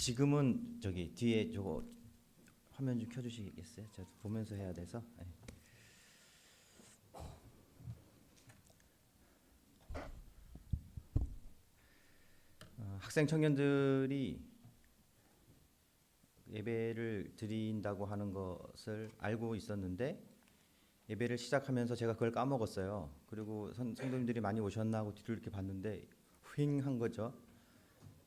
지금은 저기 뒤에 저거 화면 좀 켜주시겠어요? 제가 보면서 해야 돼서. 네. 학생 청년들이 예배를 드린다고 하는 것을 알고 있었는데 예배를 시작하면서 제가 그걸 까먹었어요. 그리고 성도님들이 많이 오셨나 하고 뒤를 이렇게 봤는데 휑한 거죠.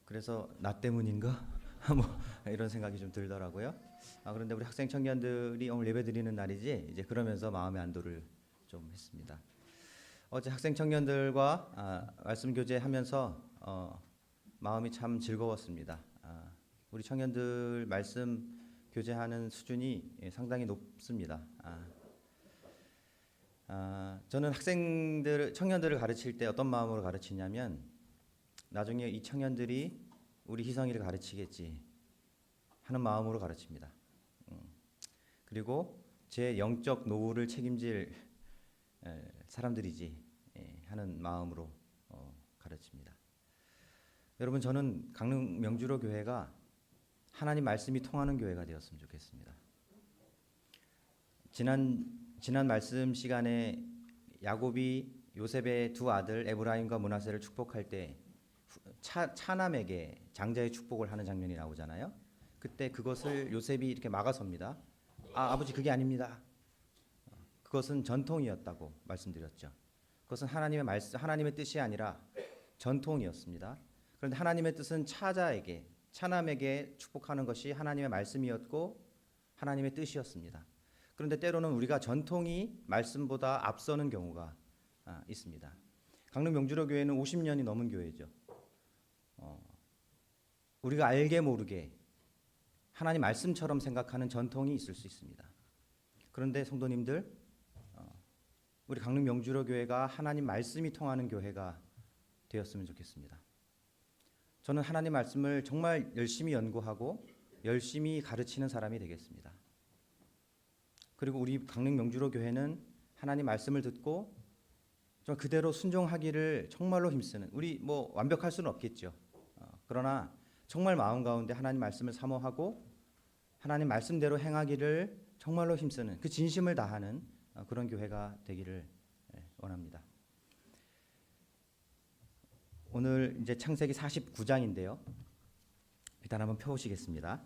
그래서 나 때문인가? 뭐 이런 생각이 좀 들더라고요. 그런데 우리 학생 청년들이 오늘 예배 드리는 날이지 이제 그러면서 마음의 안도를 좀 했습니다. 어제 학생 청년들과 말씀 교제하면서 마음이 참 즐거웠습니다. 우리 청년들 말씀 교제하는 수준이 상당히 높습니다. 저는 청년들을 가르칠 때 어떤 마음으로 가르치냐면 나중에 이 청년들이 우리 희성이를 가르치겠지 하는 마음으로 가르칩니다. 그리고 제 영적 노후를 책임질 사람들이지 하는 마음으로 가르칩니다. 여러분, 저는 강릉 명주로 교회가 하나님 말씀이 통하는 교회가 되었으면 좋겠습니다. 지난 말씀 시간에 야곱이 요셉의 두 아들 에브라임과 므낫세를 축복할 때 차남에게 장자의 축복을 하는 장면이 나오잖아요. 그때 그것을 요셉이 이렇게 막아섭니다. 아버지 그게 아닙니다. 그것은 전통이었다고 말씀드렸죠. 그것은 하나님의 뜻이 아니라 전통이었습니다. 그런데 하나님의 뜻은 차남에게 축복하는 것이 하나님의 말씀이었고 하나님의 뜻이었습니다. 그런데 때로는 우리가 전통이 말씀보다 앞서는 경우가 있습니다. 강릉 명주로 교회는 50년이 넘은 교회죠. 우리가 알게 모르게 하나님 말씀처럼 생각하는 전통이 있을 수 있습니다. 그런데 성도님들, 우리 강릉 명주로 교회가 하나님 말씀이 통하는 교회가 되었으면 좋겠습니다. 저는 하나님 말씀을 정말 열심히 연구하고 열심히 가르치는 사람이 되겠습니다. 그리고 우리 강릉 명주로 교회는 하나님 말씀을 듣고 좀 그대로 순종하기를 정말로 힘쓰는, 우리 뭐 완벽할 수는 없겠죠. 그러나 정말 마음 가운데 하나님 말씀을 사모하고 하나님 말씀대로 행하기를 정말로 힘쓰는, 그 진심을 다하는 그런 교회가 되기를 원합니다. 오늘 이제 창세기 49장인데요. 일단 한번 펴보시겠습니다.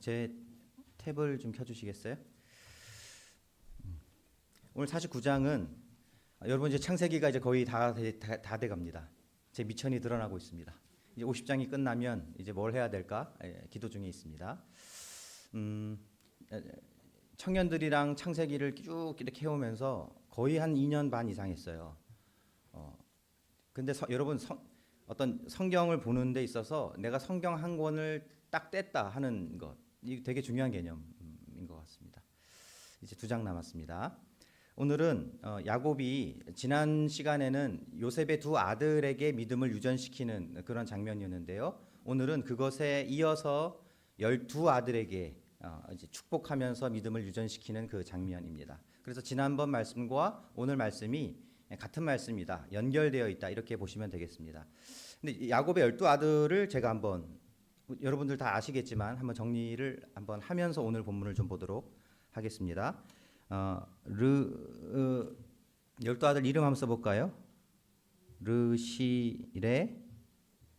제 탭을 좀 켜주시겠어요? 오늘 49장은 여러분 이제 창세기가 이제 거의 다 돼갑니다. 제 미천이 드러나고 있습니다. 이제 50장이 끝나면 이제 뭘 해야 될까 기도 중에 있습니다. 청년들이랑 창세기를 쭉 이렇게 해오면서 거의 한 2년 반 이상 했어요. 근데 여러분 어떤 성경을 보는 데 있어서 내가 성경 한 권을 딱 뗐다 하는 것, 이게 되게 중요한 개념인 것 같습니다. 이제 2장 남았습니다. 오늘은 야곱이 지난 시간에는 요셉의 두 아들에게 믿음을 유전시키는 그런 장면이었는데요. 오늘은 그것에 이어서 12아들에게 이제 축복하면서 믿음을 유전시키는 그 장면입니다. 그래서 지난번 말씀과 오늘 말씀이 같은 말씀이다, 연결되어 있다, 이렇게 보시면 되겠습니다. 근데 야곱의 12아들을 제가 한번, 여러분들 다 아시겠지만 한번 정리를 한번 하면서 오늘 본문을 좀 보도록 하겠습니다. 12아들 이름 한번 써볼까요? 르시레,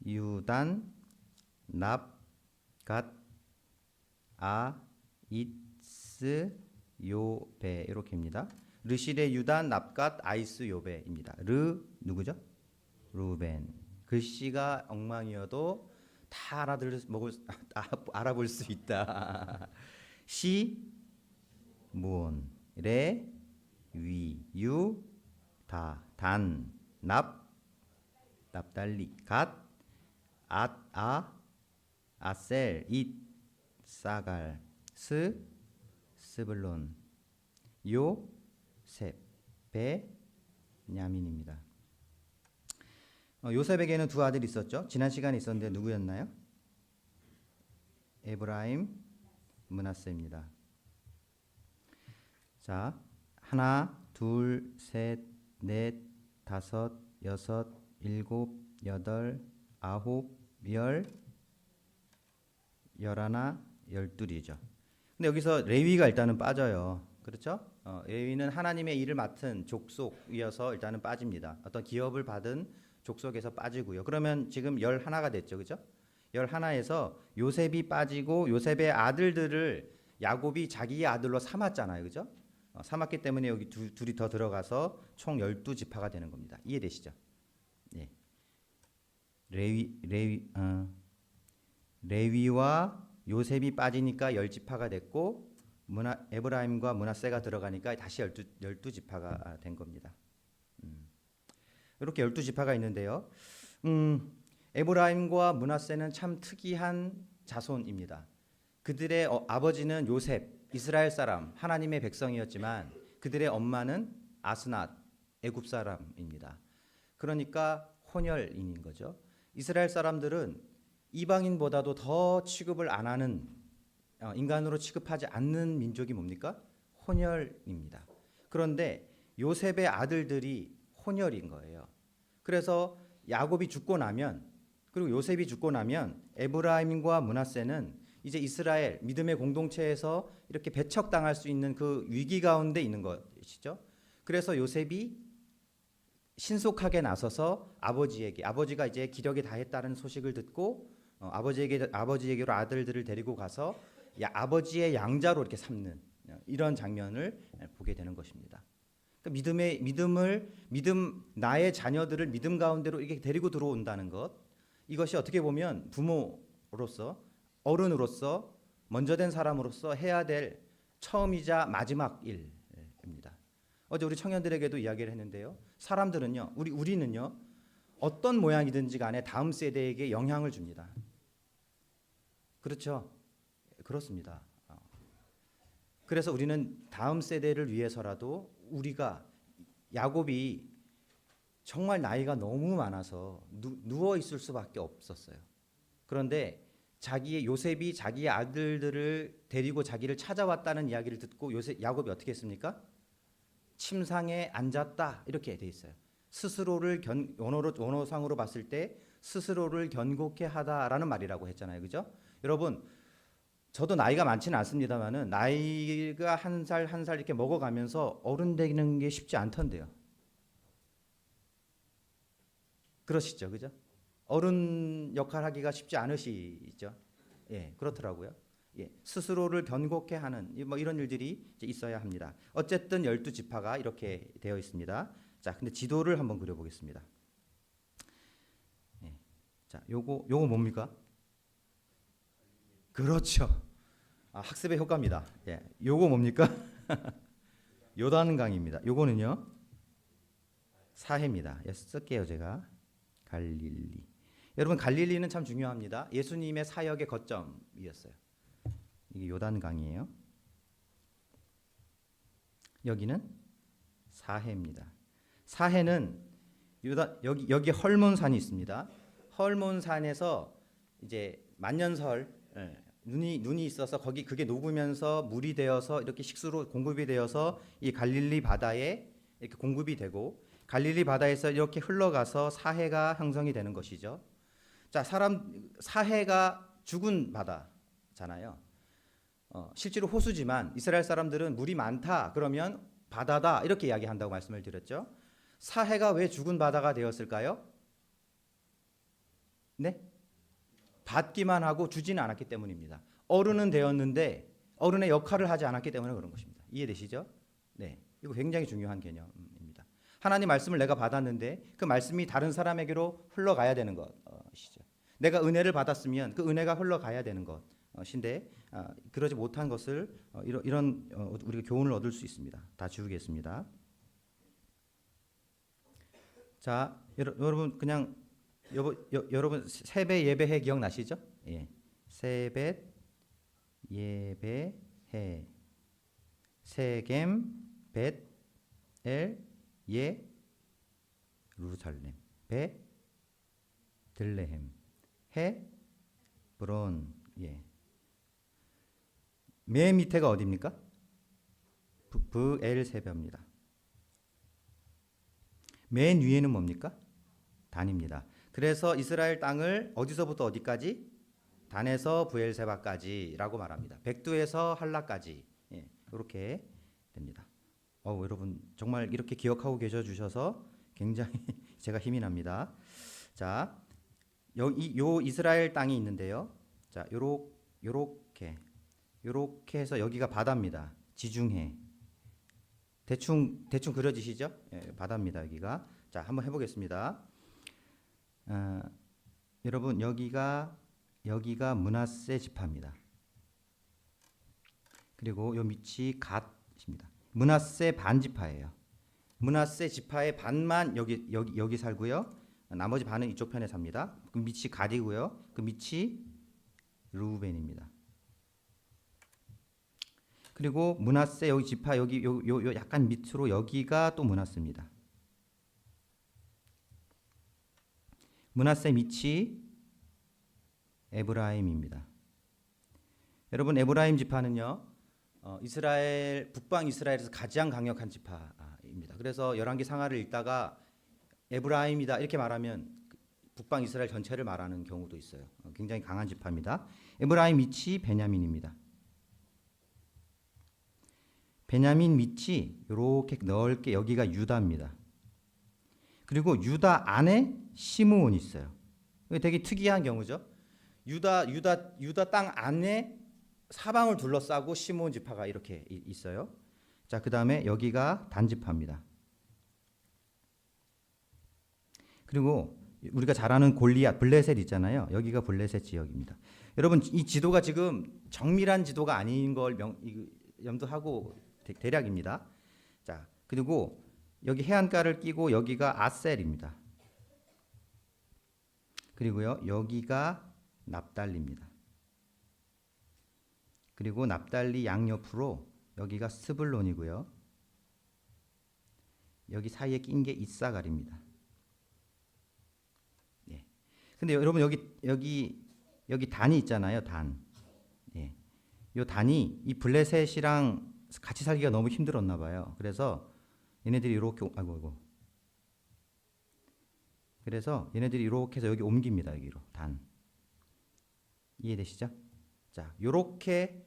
유단, 납, 갓, 아이스, 요베, 이렇게입니다. 르시레, 유단, 납갓, 아이스, 요베입니다. 누구죠? 루벤. 글씨가 엉망이어도 다 알아볼 수 있다. 시, 무온, 레, 위, 유, 다, 단, 납, 납달리, 갓, 아셀, 잇, 사갈, 스불론, 요, 셉, 베냐민입니다. 요셉에게는 두 아들이 있었죠. 지난 시간에 있었는데 누구였나요? 에브라임, 므낫세입니다. 자, 하나, 둘, 셋, 넷, 다섯, 여섯, 일곱, 여덟, 아홉, 열, 열하나, 열둘이죠. 근데 여기서 레위가 일단은 빠져요. 그렇죠? 레위는 하나님의 일을 맡은 족속이어서 일단은 빠집니다. 어떤 기업을 받은 족속에서 빠지고요. 그러면 지금 11가 됐죠. 그죠? 11에서 요셉이 빠지고 요셉의 아들들을 야곱이 자기의 아들로 삼았잖아요. 그죠? 삼았기 때문에 여기 둘이 더 들어가서 총 12지파가 되는 겁니다. 이해되시죠? 예. 레위와 요셉이 빠지니까 10지파가 됐고 에브라임과 므낫세가 들어가니까 다시 12지파가 된 겁니다. 이렇게 12지파가 있는데요. 에브라임과 므낫세는 참 특이한 자손입니다. 그들의 아버지는 요셉, 이스라엘 사람, 하나님의 백성이었지만 그들의 엄마는 아스낫, 애굽 사람입니다. 그러니까 혼혈인인 거죠. 이스라엘 사람들은 이방인보다도 더 취급을 안 하는 인간으로 취급하지 않는 민족이 뭡니까? 혼혈입니다. 그런데 요셉의 아들들이 혼혈인 거예요. 그래서 야곱이 죽고 나면 그리고 요셉이 죽고 나면 에브라임과 므낫세는 이제 이스라엘 믿음의 공동체에서 이렇게 배척당할 수 있는 그 위기 가운데 있는 것이죠. 그래서 요셉이 신속하게 나서서 아버지가 이제 기력이 다했다는 소식을 듣고 아버지에게로 아들들을 데리고 가서 아버지의 양자로 이렇게 삼는 이런 장면을 보게 되는 것입니다. 그러니까 나의 자녀들을 믿음 가운데로 이렇게 데리고 들어온다는 것, 이것이 어떻게 보면 부모로서 어른으로서 먼저 된 사람으로서 해야 될 처음이자 마지막 일입니다. 어제 우리 청년들에게도 이야기를 했는데요. 사람들은요, 우리는요, 어떤 모양이든지 간에 다음 세대에게 영향을 줍니다. 그렇죠? 그렇습니다. 그래서 우리는 다음 세대를 위해서라도 우리가 야곱이 정말 나이가 너무 많아서 누워 있을 수밖에 없었어요. 그런데 요셉이 자기의 아들들을 데리고 자기를 찾아왔다는 이야기를 듣고 야곱이 어떻게 했습니까? 침상에 앉았다 이렇게 돼 있어요. 스스로를 원어상으로 봤을 때 스스로를 견고케 하다라는 말이라고 했잖아요. 그죠? 여러분, 저도 나이가 많지는 않습니다만은 나이가 한 살 한 살 이렇게 먹어가면서 어른 되는 게 쉽지 않던데요. 그러시죠, 그죠? 어른 역할 하기가 쉽지 않으시죠? 예, 그렇더라고요. 예, 스스로를 견고케 하는 뭐 이런 일들이 이제 있어야 합니다. 어쨌든 12지파가 이렇게 되어 있습니다. 자, 근데 지도를 한번 그려보겠습니다. 예, 자, 요거 뭡니까? 그렇죠. 학습의 효과입니다. 예, 요거 뭡니까? 요단강입니다. 요거는요 사해입니다. 예, 쓸게요 제가. 갈릴리. 여러분, 갈릴리는 참 중요합니다. 예수님의 사역의 거점이었어요. 이게 요단강이에요. 여기는 사해입니다. 사해는 여기 헐몬산이 있습니다. 헐몬산에서 이제 만년설 눈이 있어서 그게 녹으면서 물이 되어서 이렇게 식수로 공급이 되어서 이 갈릴리 바다에 이렇게 공급이 되고 갈릴리 바다에서 이렇게 흘러가서 사해가 형성이 되는 것이죠. 자, 사해가 죽은 바다잖아요. 실제로 호수지만 이스라엘 사람들은 물이 많다 그러면 바다다 이렇게 이야기한다고 말씀을 드렸죠. 사해가 왜 죽은 바다가 되었을까요? 네? 받기만 하고 주지는 않았기 때문입니다. 어른은 되었는데 어른의 역할을 하지 않았기 때문에 그런 것입니다. 이해되시죠? 네, 이거 굉장히 중요한 개념입니다. 하나님 말씀을 내가 받았는데 그 말씀이 다른 사람에게로 흘러가야 되는 것이죠. 내가 은혜를 받았으면 그 은혜가 흘러가야 되는 것인데 그러지 못한 것을 이런 우리가 교훈을 얻을 수 있습니다. 다 지우겠습니다. 자, 여러분 그냥 여러분 세배 예배해 기억나시죠? 예, 세뱃 예배해 세겜 벳엘 예루살렘 베들레헴 헤브론. 예. 맨 밑에가 어디입니까? 브엘세바입니다. 맨 위에는 뭡니까? 단입니다. 그래서 이스라엘 땅을 어디서부터 어디까지? 단에서 브엘세바까지라고 말합니다. 백두에서 할라까지. 예, 이렇게 됩니다. 여러분 정말 이렇게 기억하고 계셔 주셔서 굉장히 제가 힘이 납니다. 자, 요 이스라엘 땅이 있는데요. 자, 요렇게 해서 여기가 바다입니다. 지중해. 대충 그려지시죠? 예, 바다입니다. 여기가. 자, 한번 해보겠습니다. 여러분 여기가 므낫세 지파입니다. 그리고 요 밑이 갓입니다. 므낫세 반 지파예요. 므낫세 지파의 반만 여기 살고요. 나머지 반은 이쪽 편에 삽니다. 그 밑이 갓이고요. 그 밑이 르우벤입니다. 그리고 므낫세 여기 지파 여기 요 약간 밑으로 여기가 또 므낫세입니다. 므낫세 밑이 에브라임입니다. 여러분 에브라임 지파는요. 이스라엘 북방 이스라엘에서 가장 강력한 지파입니다. 그래서 열왕기 상하를 읽다가 에브라임이다 이렇게 말하면 북방 이스라엘 전체를 말하는 경우도 있어요. 굉장히 강한 지파입니다. 에브라임 밑이 베냐민입니다. 베냐민 밑이 이렇게 넓게 여기가 유다입니다. 그리고 유다 안에 시므온이 있어요. 이게 되게 특이한 경우죠. 유다 땅 안에 사방을 둘러싸고 시므온 지파가 이렇게 있어요. 자, 그다음에 여기가 단 지파입니다. 그리고 우리가 잘 아는 골리앗, 블레셋 있잖아요. 여기가 블레셋 지역입니다. 여러분 이 지도가 지금 정밀한 지도가 아닌 걸 염두하고 대략입니다. 자, 그리고 여기 해안가를 끼고 여기가 아셀입니다. 그리고요 여기가 납달리입니다. 그리고 납달리 양옆으로 여기가 스불론이고요. 여기 사이에 낀 게 이사갈입니다. 예. 근데 여러분 여기 단이 있잖아요. 단. 예. 요 단이 이 블레셋이랑 같이 살기가 너무 힘들었나 봐요. 그래서 얘네들이 이렇게 그래서 얘네들이 이렇게 해서 여기 옮깁니다. 여기로 단. 이해되시죠? 자, 요렇게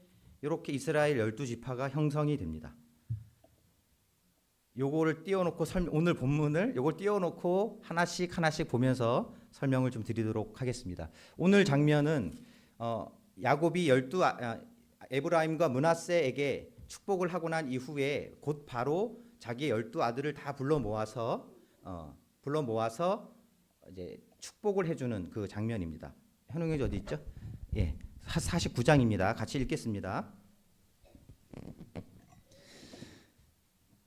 이스라엘 12지파가 형성이 됩니다. 요거를 띄워놓고 오늘 본문을 요걸 띄워놓고 하나씩 보면서 설명을 좀 드리도록 하겠습니다. 오늘 장면은 야곱이 에브라임과 므낫세에게 축복을 하고 난 이후에 곧 바로 자기의 12아들을 다 불러 모아서 이제 축복을 해주는 그 장면입니다. 현웅이 어디 있죠? 예, 49장입니다. 같이 읽겠습니다.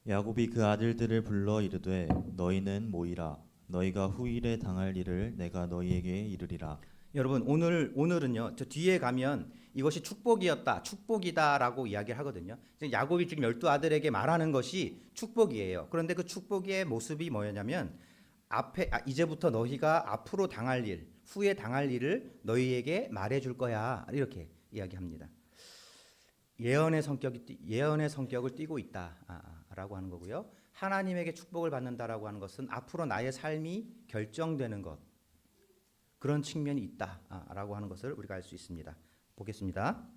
야곱이 그 아들들을 불러 이르되 너희는 모이라 너희가 후일에 당할 일을 내가 너희에게 이르리라. 여러분 오늘은요. 저 뒤에 가면 이것이 축복이다라고 이야기를 하거든요. 야곱이 지금 12아들에게 말하는 것이 축복이에요. 그런데 그 축복의 모습이 뭐냐면 이제부터 너희가 앞으로 당할 일, 후에 당할 일을 너희에게 말해줄 거야 이렇게 이야기합니다. 예언의 성격을 띠고 있다라고 하는 거고요. 하나님에게 축복을 받는다라고 하는 것은 앞으로 나의 삶이 결정되는 것, 그런 측면이 있다라고 하는 것을 우리가 알 수 있습니다. 보겠습니다.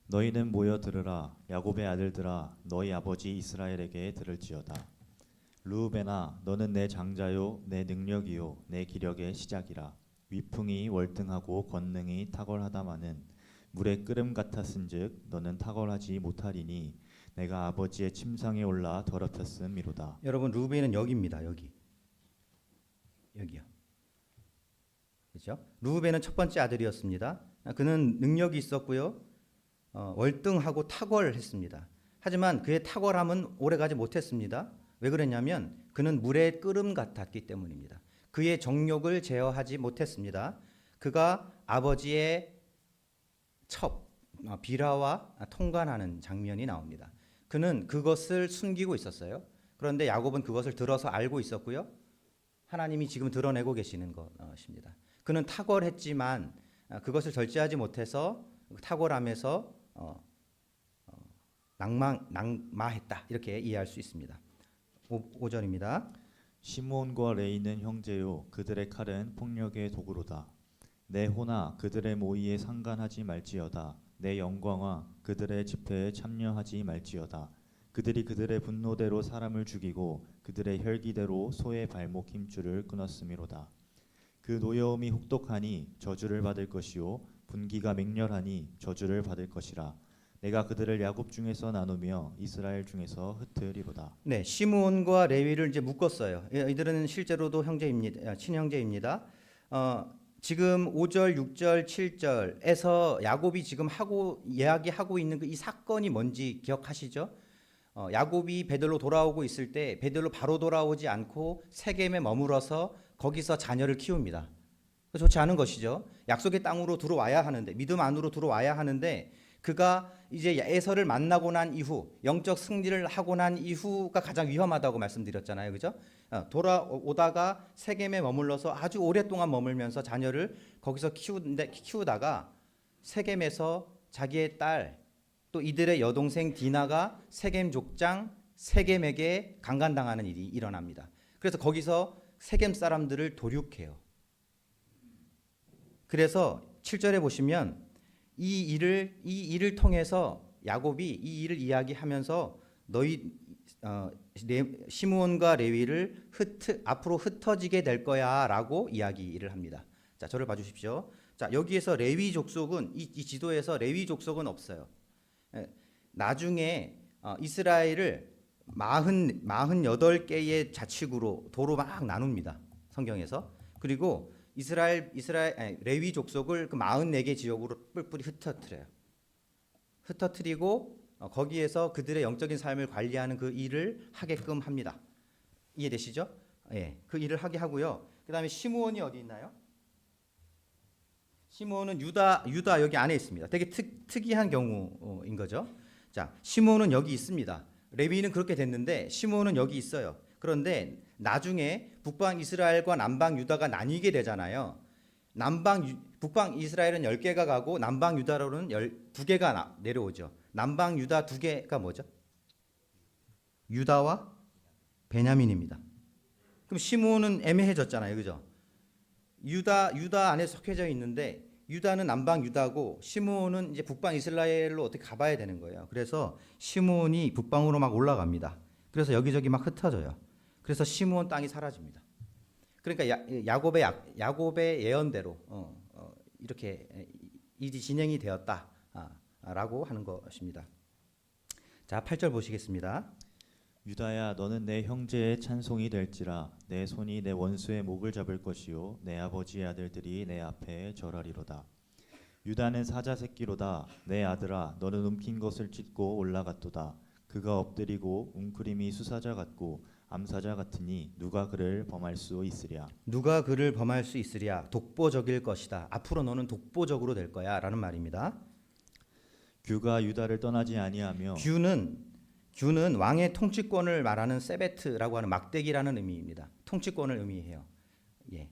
너희는 모여 들으라 야곱의 아들들아 너희 아버지 이스라엘에게 들을지어다. 르우벤아 너는 내 장자요 내 능력이요 내 기력의 시작이라. 위풍이 월등하고 권능이 탁월하다마는 물의 끓음 같았은즉 너는 탁월하지 못하리니 내가 아버지의 침상에 올라 더럽혔음이로다. 여러분 르우벤은 여기입니다. 여기요. 그렇죠? 르우벤은 첫 번째 아들이었습니다. 그는 능력이 있었고요. 월등하고 탁월했습니다. 하지만 그의 탁월함은 오래가지 못했습니다. 왜 그랬냐면 그는 물의 끓음 같았기 때문입니다. 그의 정욕을 제어하지 못했습니다. 그가 아버지의 비라와 통관하는 장면이 나옵니다. 그는 그것을 숨기고 있었어요. 그런데 야곱은 그것을 들어서 알고 있었고요. 하나님이 지금 드러내고 계시는 것입니다. 그는 탁월했지만 그것을 절제하지 못해서 탁월함에서 낙마했다 이렇게 이해할 수 있습니다. 5절입니다. 시므온과 레이는 형제요 그들의 칼은 폭력의 도구로다. 내 호나 그들의 모의에 상관하지 말지어다. 내 영광아 그들의 집회에 참여하지 말지어다. 그들이 그들의 분노대로 사람을 죽이고 그들의 혈기대로 소의 발목 힘줄을 끊었음이로다. 그 노여움이 혹독하니 저주를 받을 것이요 분기가 맹렬하니 저주를 받을 것이라. 내가 그들을 야곱 중에서 나누며 이스라엘 중에서 흩으리로다. 네, 시므온과 레위를 이제 묶었어요. 이들은 실제로도 형제입니다. 친형제입니다. 지금 5절, 6절, 7절에서 야곱이 지금 이야기하고 있는 이 사건이 뭔지 기억하시죠? 야곱이 베들로 돌아오고 있을 때 베들로 바로 돌아오지 않고 세겜에 머물어서 거기서 자녀를 키웁니다. 좋지 않은 것이죠. 약속의 땅으로 들어와야 하는데, 믿음 안으로 들어와야 하는데, 그가 이제 에서를 만나고 난 이후, 영적 승리를 하고 난 이후가 가장 위험하다고 말씀드렸잖아요. 그죠? 돌아오다가 세겜에 머물러서 아주 오랫동안 머물면서 자녀를 거기서 키우다가 세겜에서 자기의 딸, 또 이들의 여동생 디나가 세겜 족장 세겜에게 강간당하는 일이 일어납니다. 그래서 거기서 세겜 사람들을 도륙해요. 그래서 7절에 보시면 이 일을 통해서 야곱이 이 일을 이야기하면서 너희 시므온과 레위를 앞으로 흩어지게 될 거야라고 이야기를 합니다. 자, 저를 봐주십시오. 자, 여기에서 레위 족속은 이 지도에서 레위 족속은 없어요. 나중에 이스라엘을 48개의 자치구로 도로 막 나눕니다. 성경에서. 그리고 레위 족속을 그 44개 지역으로 뿔뿔이 흩어뜨려요. 흩어뜨리고 거기에서 그들의 영적인 삶을 관리하는 그 일을 하게끔 합니다. 이해되시죠? 예, 그 일을 하게 하고요. 그다음에 시므온이 어디 있나요? 시므온은 유다 여기 안에 있습니다. 되게 특이한 경우인 거죠. 자, 시므온은 여기 있습니다. 레위는 그렇게 됐는데 시므온은 여기 있어요. 그런데 나중에 북방 이스라엘과 남방 유다가 나뉘게 되잖아요. 북방 이스라엘은 10개가 가고 남방 유다로는 2개가 내려오죠. 남방 유다 2개가 뭐죠? 유다와 베냐민입니다. 그럼 시므온은 애매해졌잖아요. 그죠? 유다 안에 속해져 있는데 유다는 남방 유다고 시므온은 이제 북방 이스라엘로 어떻게 가봐야 되는 거예요. 그래서 시므온이 북방으로 막 올라갑니다. 그래서 여기저기 막 흩어져요. 그래서 시므온 땅이 사라집니다. 그러니까 야곱의 예언대로 이렇게 일이 진행이 되었다라고 하는 것입니다. 자, 8절 보시겠습니다. 유다야 너는 내 형제의 찬송이 될지라. 내 손이 내 원수의 목을 잡을 것이요 내 아버지의 아들들이 내 앞에 절하리로다. 유다는 사자 새끼로다. 내 아들아 너는 움킨 것을 찢고 올라갔도다. 그가 엎드리고 웅크림이 수사자 같고 암사자 같으니 누가 그를 범할 수 있으랴. 누가 그를 범할 수 있으랴. 독보적일 것이다. 앞으로 너는 독보적으로 될 거야 라는 말입니다. 규가 유다를 떠나지 아니하며. 규는 왕의 통치권을 말하는 세베트라고 하는 막대기라는 의미입니다. 통치권을 의미해요. 예.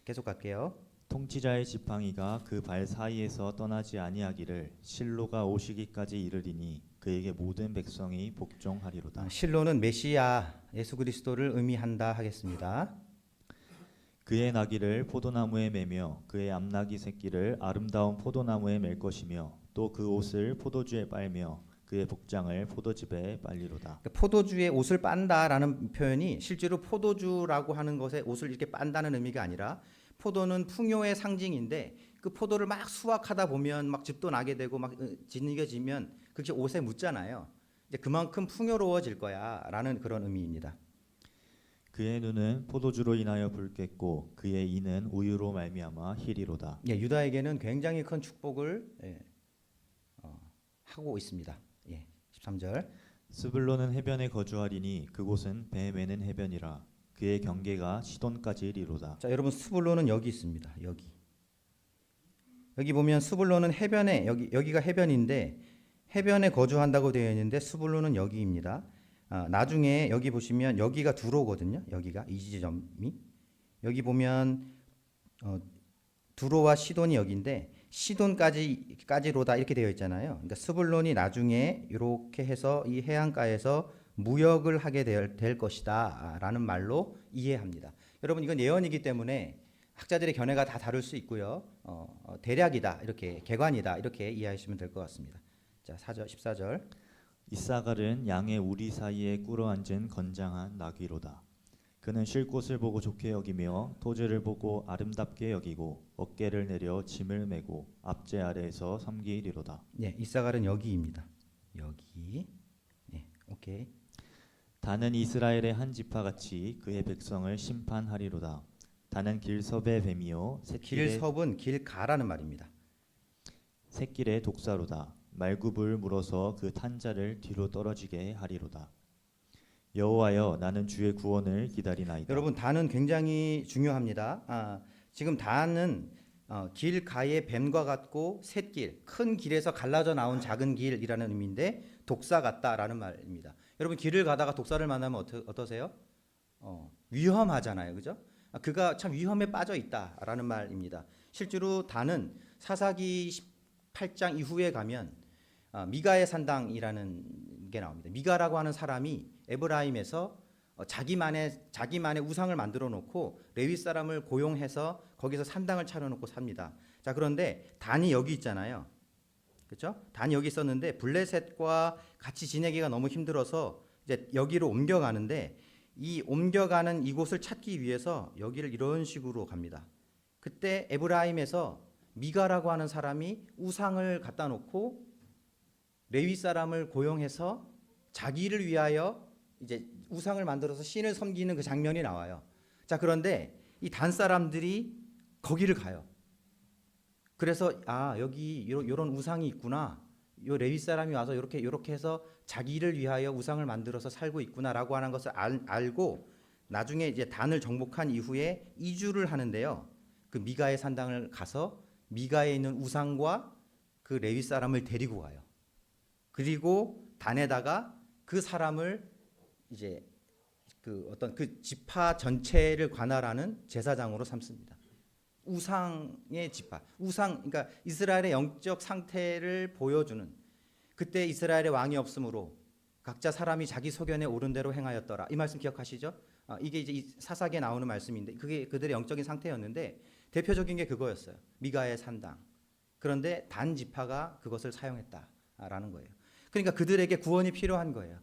계속 갈게요. 통치자의 지팡이가 그 발 사이에서 떠나지 아니하기를 실로가 오시기까지 이르리니 그에게 모든 백성이 복종하리로다. 실로는 메시아 예수 그리스도를 의미한다 하겠습니다. 그의 나귀를 포도나무에 매며 그의 암나귀 새끼를 아름다운 포도나무에 맬 것이며 또 그 옷을 포도주에 빨며 그의 복장을 포도즙에 빨리로다. 포도주에 옷을 빤다라는 표현이 실제로 포도주라고 하는 것에 옷을 이렇게 빤다는 의미가 아니라 포도는 풍요의 상징인데 그 포도를 막 수확하다 보면 막 즙도 나게 되고 막 진이겨지면 그게 옷에 묻잖아요. 이제 그만큼 풍요로워질 거야라는 그런 의미입니다. 그의 눈은 포도주로 인하여 붉겠고 그의 이는 우유로 말미암아 희리로다. 예, 유다에게는 굉장히 큰 축복을 하고 있습니다. 예, 13절. 스불론은 해변에 거주하리니 그곳은 배 매는 해변이라. 그의 경계가 시돈까지 이리로다. 자, 여러분 스불론은 여기 있습니다. 여기 보면 스불론은 해변에 여기가 해변인데 해변에 거주한다고 되어 있는데 스불론은 여기입니다. 나중에 여기 보시면 여기가 두로거든요. 여기가 이 지점이 여기 보면 두로와 시돈이 여기인데 시돈까지로다 이렇게 되어 있잖아요. 그러니까 스불론이 나중에 이렇게 해서 이 해안가에서 무역을 하게 될 것이다라는 말로 이해합니다. 여러분 이건 예언이기 때문에 학자들의 견해가 다 다를 수 있고요. 대략이다 이렇게 개관이다 이렇게 이해하시면 될 것 같습니다. 자 14절 이사갈은 양의 우리 사이에 꿇어앉은 건장한 나귀로다. 그는 쉴 곳을 보고 좋게 여기며 토지를 보고 아름답게 여기고 어깨를 내려 짐을 메고 앞제 아래에서 섬기리로다. 네, 이사갈은 여기입니다. 여기. 네, 오케이. 다는 이스라엘의 한 지파같이 그의 백성을 심판하리로다. 다는 길섭의 뱀이요 길섭은 길가라는 말입니다. 새길의 독사로다. 말굽을 물어서 그 탄자를 뒤로 떨어지게 하리로다. 여호와여 나는 주의 구원을 기다리나이다. 여러분 단은 굉장히 중요합니다. 지금 단은 길가의 뱀과 같고 샛길, 큰 길에서 갈라져 나온 작은 길이라는 의미인데 독사 같다라는 말입니다. 여러분 길을 가다가 독사를 만나면 어떠세요? 위험하잖아요, 그죠? 그가 참 위험에 빠져 있다라는 말입니다. 실제로 단은 사사기 18장 이후에 가면 미가의 산당이라는 게 나옵니다. 미가라고 하는 사람이 에브라임에서 자기만의 우상을 만들어 놓고 레위 사람을 고용해서 거기서 산당을 차려놓고 삽니다. 자 그런데 단이 여기 있잖아요. 그렇죠? 단이 여기 있었는데 블레셋과 같이 지내기가 너무 힘들어서 이제 여기로 옮겨가는데 이 옮겨가는 이곳을 찾기 위해서 여기를 이런 식으로 갑니다. 그때 에브라임에서 미가라고 하는 사람이 우상을 갖다 놓고 레위 사람을 고용해서 자기를 위하여 이제 우상을 만들어서 신을 섬기는 그 장면이 나와요. 자 그런데 이 단 사람들이 거기를 가요. 그래서 여기 이런 우상이 있구나. 요 레위 사람이 와서 이렇게 해서 자기를 위하여 우상을 만들어서 살고 있구나라고 하는 것을 알고 나중에 이제 단을 정복한 이후에 이주를 하는데요. 그 미가의 산당을 가서 미가에 있는 우상과 그 레위 사람을 데리고 가요. 그리고 단에다가 그 사람을 이제 그 어떤 그 지파 전체를 관할하는 제사장으로 삼습니다. 우상의 지파, 그러니까 이스라엘의 영적 상태를 보여주는 그때 이스라엘의 왕이 없으므로 각자 사람이 자기 소견에 옳은 대로 행하였더라. 이 말씀 기억하시죠? 이게 이제 이 사사기에 나오는 말씀인데 그게 그들의 영적인 상태였는데 대표적인 게 그거였어요. 미가의 산당. 그런데 단 지파가 그것을 사용했다라는 거예요. 그러니까 그들에게 구원이 필요한 거예요.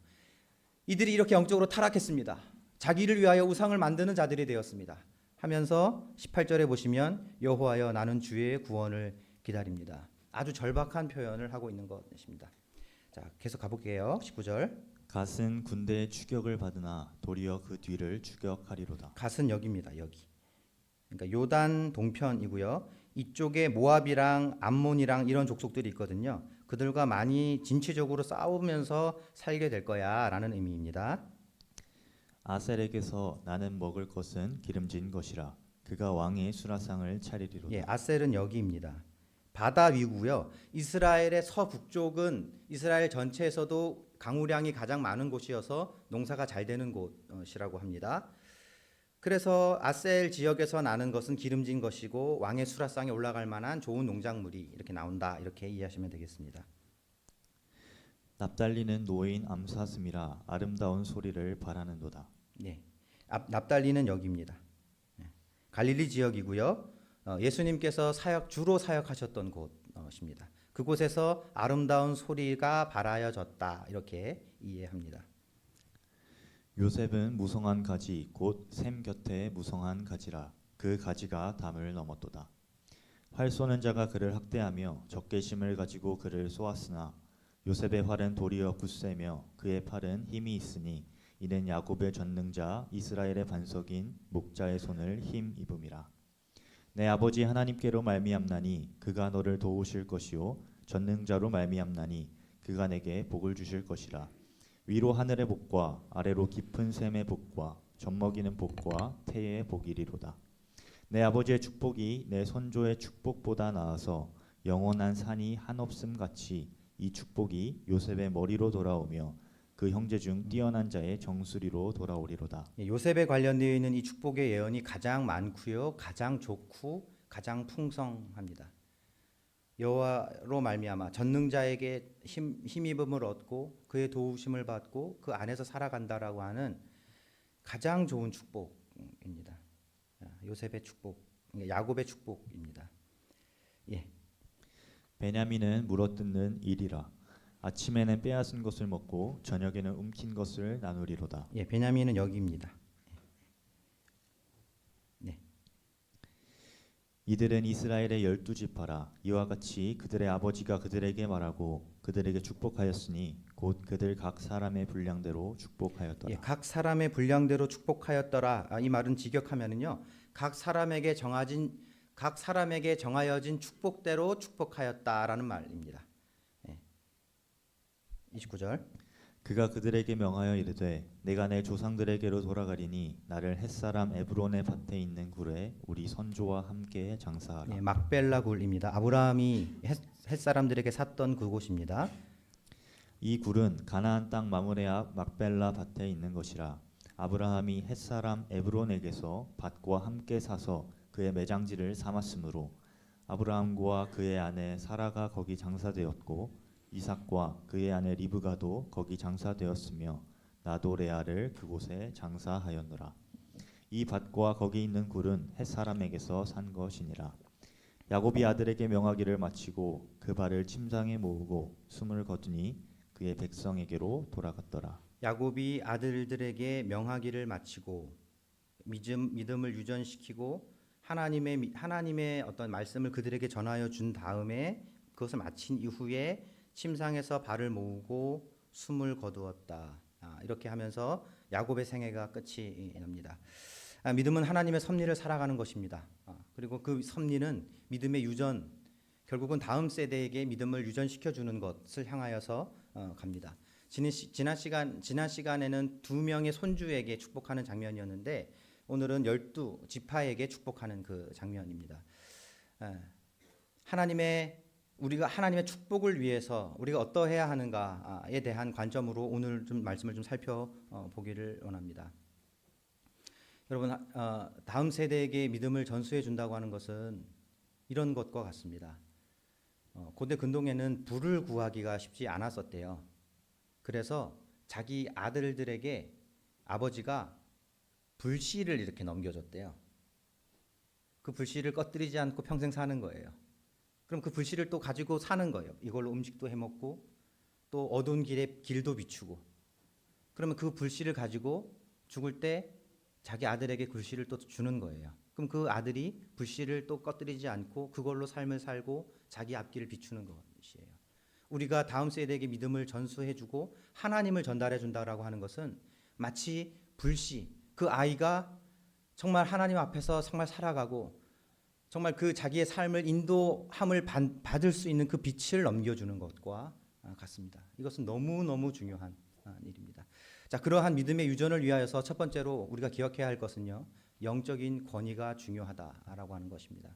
이들이 이렇게 영적으로 타락했습니다. 자기를 위하여 우상을 만드는 자들이 되었습니다. 하면서 18절에 보시면 여호와여 나는 주의 구원을 기다립니다. 아주 절박한 표현을 하고 있는 것입니다. 자, 계속 가볼게요. 19절. 갓은 군대의 추격을 받으나 도리어 그 뒤를 추격하리로다. 갓은 여기입니다. 여기. 그러니까 요단 동편이고요. 이쪽에 모압이랑 암몬이랑 이런 족속들이 있거든요. 그들과 많이 진취적으로 싸우면서 살게 될 거야라는 의미입니다. 아셀에게서 나는 먹을 것은 기름진 것이라 그가 왕의 수라상을 차리리로다. 예, 아셀은 여기입니다. 바다 위고요. 이스라엘의 서북쪽은 이스라엘 전체에서도 강우량이 가장 많은 곳이어서 농사가 잘 되는 곳이라고 합니다. 그래서 아셀 지역에서 나는 것은 기름진 것이고 왕의 수라상에 올라갈 만한 좋은 농작물이 이렇게 나온다. 이렇게 이해하시면 되겠습니다. 납달리는 노인 암사슴이라 아름다운 소리를 바라는도다. 네, 납달리는 여기입니다. 갈릴리 지역이고요. 예수님께서 주로 사역하셨던 곳입니다. 그곳에서 아름다운 소리가 바라여졌다. 이렇게 이해합니다. 요셉은 무성한 가지 곧 샘 곁에 무성한 가지라 그 가지가 담을 넘었도다. 활 쏘는 자가 그를 학대하며 적개심을 가지고 그를 쏘았으나 요셉의 활은 도리어 굳세며 그의 팔은 힘이 있으니 이는 야곱의 전능자 이스라엘의 반석인 목자의 손을 힘 입음이라. 내 아버지 하나님께로 말미암나니 그가 너를 도우실 것이요 전능자로 말미암나니 그가 내게 복을 주실 것이라. 위로 하늘의 복과 아래로 깊은 샘의 복과 젖먹이는 복과 태의 복이리로다. 내 아버지의 축복이 내 선조의 축복보다 나아서 영원한 산이 한없음 같이 이 축복이 요셉의 머리로 돌아오며 그 형제 중 뛰어난 자의 정수리로 돌아오리로다. 요셉에 관련되어 있는 이 축복의 예언이 가장 많고요. 가장 좋고 가장 풍성합니다. 여호와로 말미암아 전능자에게 힘입음을 얻고 그의 도우심을 받고 그 안에서 살아간다라고 하는 가장 좋은 축복입니다. 요셉의 축복, 야곱의 축복입니다. 예. 베냐민은 물어뜯는 일이라. 아침에는 빼앗은 것을 먹고 저녁에는 움킨 것을 나누리로다. 예, 베냐민은 여기입니다. 네. 이들은 이스라엘의 12지파라. 이와 같이 그들의 아버지가 그들에게 말하고 그들에게 축복하였으니 곧 그들 각 사람의 분량대로 축복하였더라. 예, 각 사람의 분량대로 축복하였더라. 이 말은 직역하면은요, 각 사람에게 정하여진 축복대로 축복하였다라는 말입니다. 예. 29절. 그가 그들에게 명하여 이르되 내가 내 조상들에게로 돌아가리니 나를 햇사람 에브론의 밭에 있는 굴에 우리 선조와 함께 장사하라. 예, 막벨라 굴입니다. 아브라함이 햇사람들에게 샀던 그곳입니다. 이 굴은 가나안 땅 마므레 앞 막벨라 밭에 있는 것이라. 아브라함이 햇사람 에브론에게서 밭과 함께 사서 그의 매장지를 삼았으므로 아브라함과 그의 아내 사라가 거기 장사되었고 이삭과 그의 아내 리브가도 거기 장사되었으며 나도 레아를 그곳에 장사하였노라. 이 밭과 거기 있는 굴은 햇사람에게서 산 것이니라. 야곱이 아들에게 명하기를 마치고 그 발을 침상에 모으고 숨을 거두니 그의 백성에게로 돌아갔더라. 야곱이 아들들에게 명하기를 마치고 믿음을 유전시키고 하나님의 어떤 말씀을 그들에게 전하여 준 다음에 그것을 마친 이후에 침상에서 발을 모으고 숨을 거두었다. 이렇게 하면서 야곱의 생애가 끝이 납니다. 믿음은 하나님의 섭리를 살아가는 것입니다. 그리고 그 섭리는 믿음의 유전, 결국은 다음 세대에게 믿음을 유전시켜 주는 것을 향하여서 갑니다. 지난 시간에는 2명의 손주에게 축복하는 장면이었는데 오늘은 12지파에게 축복하는 그 장면입니다. 우리가 하나님의 축복을 위해서 우리가 어떠해야 하는가에 대한 관점으로 오늘 좀 말씀을 좀 살펴보기를 원합니다. 여러분, 다음 세대에게 믿음을 전수해 준다고 하는 것은 이런 것과 같습니다. 고대 근동에는 불을 구하기가 쉽지 않았었대요. 그래서 자기 아들들에게 아버지가 불씨를 이렇게 넘겨줬대요. 그 불씨를 꺼뜨리지 않고 평생 사는 거예요. 그럼 그 불씨를 또 가지고 사는 거예요. 이걸로 음식도 해먹고 또 어두운 길에 길도 비추고. 그러면 그 불씨를 가지고 죽을 때 자기 아들에게 불씨를 또 주는 거예요. 그럼 그 아들이 불씨를 또 꺼뜨리지 않고 그걸로 삶을 살고 자기 앞길을 비추는 것이에요. 우리가 다음 세대에게 믿음을 전수해주고 하나님을 전달해준다라고 하는 것은 마치 불씨, 그 아이가 정말 하나님 앞에서 정말 살아가고 정말 그 자기의 삶을 인도함을 받을 수 있는 그 빛을 넘겨주는 것과 같습니다. 이것은 너무너무 중요한 일입니다. 자, 그러한 믿음의 유전을 위하여서 첫 번째로 우리가 기억해야 할 것은요, 영적인 권위가 중요하다라고 하는 것입니다.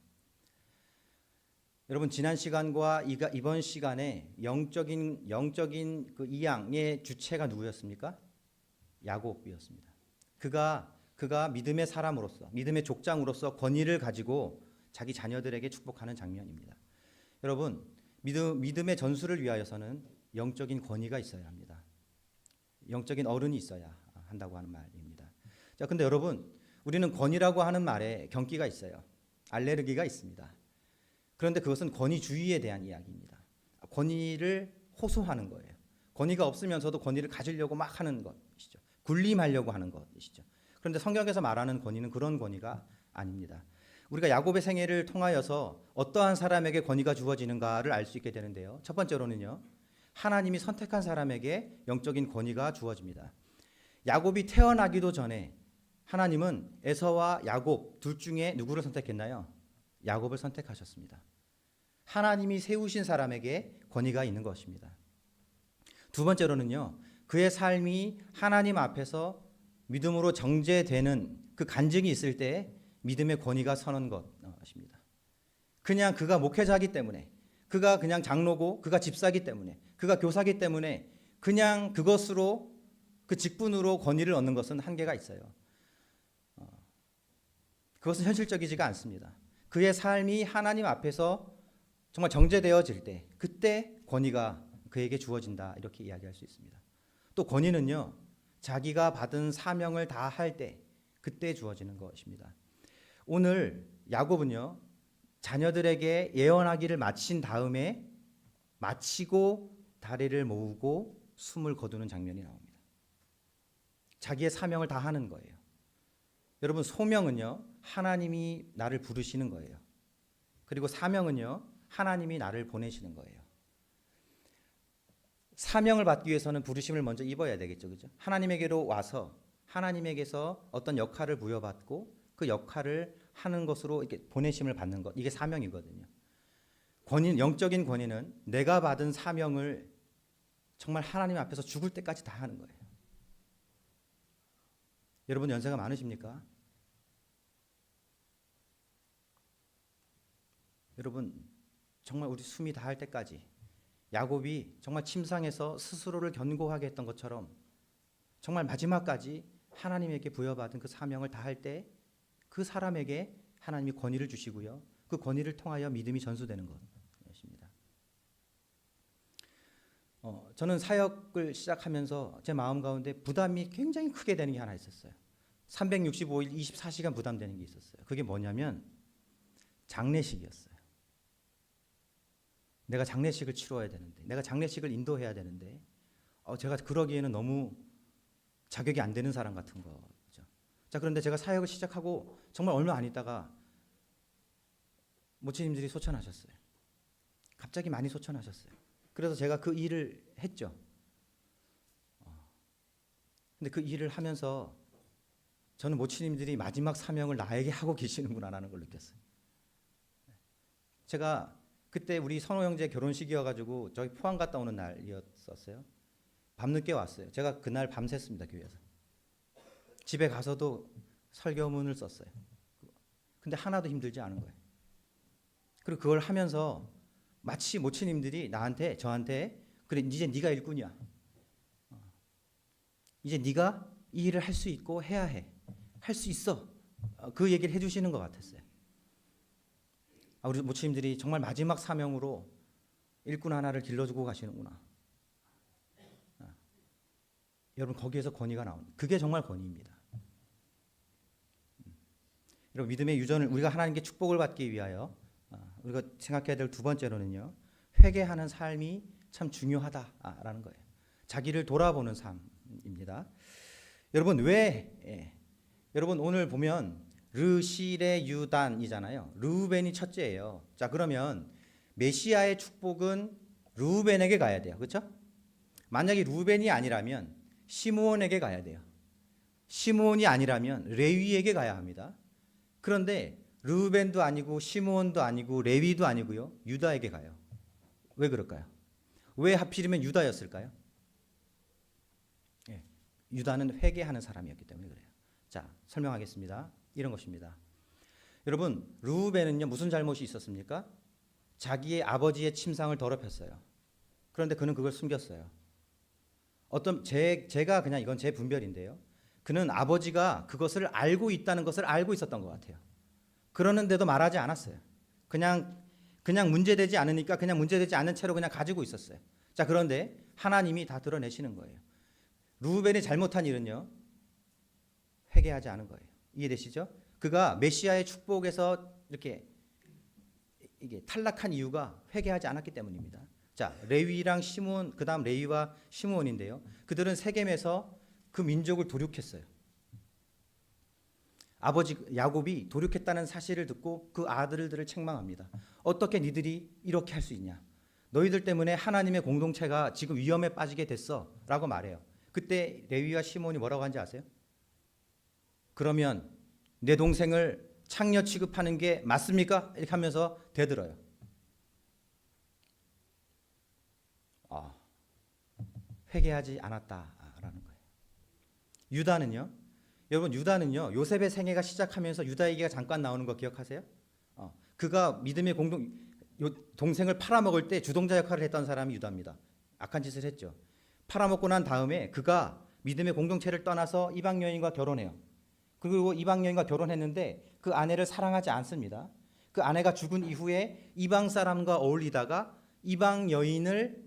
여러분, 지난 시간과 이번 시간에 영적인 그 이양의 주체가 누구였습니까? 야곱이었습니다. 그가 믿음의 사람으로서, 믿음의 족장으로서 권위를 가지고 자기 자녀들에게 축복하는 장면입니다. 여러분, 믿음의 전수를 위하여서는 영적인 권위가 있어야 합니다. 영적인 어른이 있어야 한다고 하는 말입니다. 자, 근데 여러분, 우리는 권위라고 하는 말에 경기가 있어요. 알레르기가 있습니다. 그런데 그것은 권위주의에 대한 이야기입니다. 권위를 호소하는 거예요. 권위가 없으면서도 권위를 가지려고 막 하는 것이죠. 군림하려고 하는 것이죠. 그런데 성경에서 말하는 권위는 그런 권위가 아닙니다. 우리가 야곱의 생애를 통하여서 어떠한 사람에게 권위가 주어지는가를 알 수 있게 되는데요. 첫 번째로는요, 하나님이 선택한 사람에게 영적인 권위가 주어집니다. 야곱이 태어나기도 전에 하나님은 에서와 야곱 둘 중에 누구를 선택했나요? 야곱을 선택하셨습니다. 하나님이 세우신 사람에게 권위가 있는 것입니다. 두 번째로는요, 그의 삶이 하나님 앞에서 믿음으로 정죄되는 그 간증이 있을 때 믿음의 권위가 서는 것입니다. 그냥 그가 목회자이기 때문에, 그가 그냥 장로고, 그가 집사이기 때문에, 그가 교사이기 때문에 그냥 그것으로, 그 직분으로 권위를 얻는 것은 한계가 있어요. 그것은 현실적이지가 않습니다. 그의 삶이 하나님 앞에서 정말 정제되어질 때 그때 권위가 그에게 주어진다 이렇게 이야기할 수 있습니다. 또 권위는요 자기가 받은 사명을 다 할 때 그때 주어지는 것입니다. 오늘 야곱은요 자녀들에게 예언하기를 마친 다음에 마치고 다리를 모으고 숨을 거두는 장면이 나옵니다. 자기의 사명을 다 하는 거예요. 여러분 소명은요 하나님이 나를 부르시는 거예요. 그리고 사명은요 하나님이 나를 보내시는 거예요. 사명을 받기 위해서는 부르심을 먼저 입어야 되겠죠, 그죠? 하나님에게로 와서 하나님에게서 어떤 역할을 부여받고 그 역할을 하는 것으로 이렇게 보내심을 받는 것, 이게 사명이거든요. 권위, 영적인 권위는 내가 받은 사명을 정말 하나님 앞에서 죽을 때까지 다 하는 거예요. 여러분 연세가 많으십니까? 여러분 정말 우리 숨이 다할 때까지 야곱이 정말 침상에서 스스로를 견고하게 했던 것처럼 정말 마지막까지 하나님에게 부여받은 그 사명을 다할 때 그 사람에게 하나님이 권위를 주시고요. 그 권위를 통하여 믿음이 전수되는 것입니다. 저는 사역을 시작하면서 제 마음 가운데 부담이 굉장히 크게 되는 게 하나 있었어요. 365일 24시간 부담되는 게 있었어요. 그게 뭐냐면 장례식이었어요. 내가 장례식을 치러야 되는데, 내가 장례식을 인도해야 되는데, 제가 그러기에는 너무 자격이 안 되는 사람 같은 거죠. 자, 그런데 제가 사역을 시작하고 정말 얼마 안 있다가 모치님들이 소천하셨어요. 갑자기 많이 소천하셨어요. 그래서 제가 그 일을 했죠. 근데 그 일을 하면서 저는 모치님들이 마지막 사명을 나에게 하고 계시는구나라는 걸 느꼈어요. 제가 그때 우리 선호 형제 결혼식이어가지고 저희 포항 갔다 오는 날이었었어요. 밤늦게 왔어요. 제가 그날 밤샜습니다. 교회에서. 집에 가서도 설교문을 썼어요. 근데 하나도 힘들지 않은 거예요. 그리고 그걸 하면서 마치 모치님들이 저한테 그래 이제 네가 일꾼이야. 이제 네가 이 일을 할 수 있고 해야 해. 할 수 있어. 그 얘기를 해주시는 것 같았어요. 우리 모치님들이 정말 마지막 사명으로 일꾼 하나를 길러주고 가시는구나. 여러분 거기에서 권위가 나옵니다. 그게 정말 권위입니다. 여러분 믿음의 유전을 우리가 하나님께 축복을 받기 위하여 우리가 생각해야 될 두 번째로는요. 회개하는 삶이 참 중요하다라는 거예요. 자기를 돌아보는 삶입니다. 여러분 여러분 오늘 보면 르실의 유단이잖아요. 르우벤이 첫째예요. 자 그러면 메시아의 축복은 르우벤에게 가야 돼요. 그렇죠? 만약에 르우벤이 아니라면 시므온에게 가야 돼요. 시므온이 아니라면 레위에게 가야 합니다. 그런데 르우벤도 아니고 시므온도 아니고 레위도 아니고요. 유다에게 가요. 왜 그럴까요? 왜 하필이면 유다였을까요? 유다는 회개하는 사람이었기 때문에 그래요. 자, 설명하겠습니다. 이런 것입니다. 여러분, 르우벤은요 무슨 잘못이 있었습니까? 자기의 아버지의 침상을 더럽혔어요. 그런데 그는 그걸 숨겼어요. 제가 그냥 이건 제 분별인데요. 그는 아버지가 그것을 알고 있다는 것을 알고 있었던 것 같아요. 그러는데도 말하지 않았어요. 그냥 문제되지 않으니까 그냥 문제되지 않은 채로 그냥 가지고 있었어요. 자, 그런데 하나님이 다 드러내시는 거예요. 르우벤이 잘못한 일은요. 회개하지 않은 거예요. 이해되시죠? 그가 메시아의 축복에서 이렇게 이게 탈락한 이유가 회개하지 않았기 때문입니다. 자, 레위랑 시므온, 그다음 레위와 시므온인데요. 그들은 세겜에서 그 민족을 도륙했어요. 아버지 야곱이 도륙했다는 사실을 듣고 그 아들들을 책망합니다. 어떻게 니들이 이렇게 할 수 있냐? 너희들 때문에 하나님의 공동체가 지금 위험에 빠지게 됐어라고 말해요. 그때 레위와 시므온이 뭐라고 한지 아세요? 그러면 내 동생을 창녀 취급하는 게 맞습니까? 이렇게 하면서 대들어요. 회개하지 않았다라는 거예요. 유다는요. 여러분 유다는요. 요셉의 생애가 시작하면서 유다 얘기가 잠깐 나오는 거 기억하세요? 그가 믿음의 동생을 팔아먹을 때 주동자 역할을 했던 사람이 유다입니다. 악한 짓을 했죠. 팔아먹고 난 다음에 그가 믿음의 공동체를 떠나서 이방 여인과 결혼해요. 그리고 이방 여인과 결혼했는데 그 아내를 사랑하지 않습니다. 그 아내가 죽은 이후에 이방 사람과 어울리다가 이방 여인을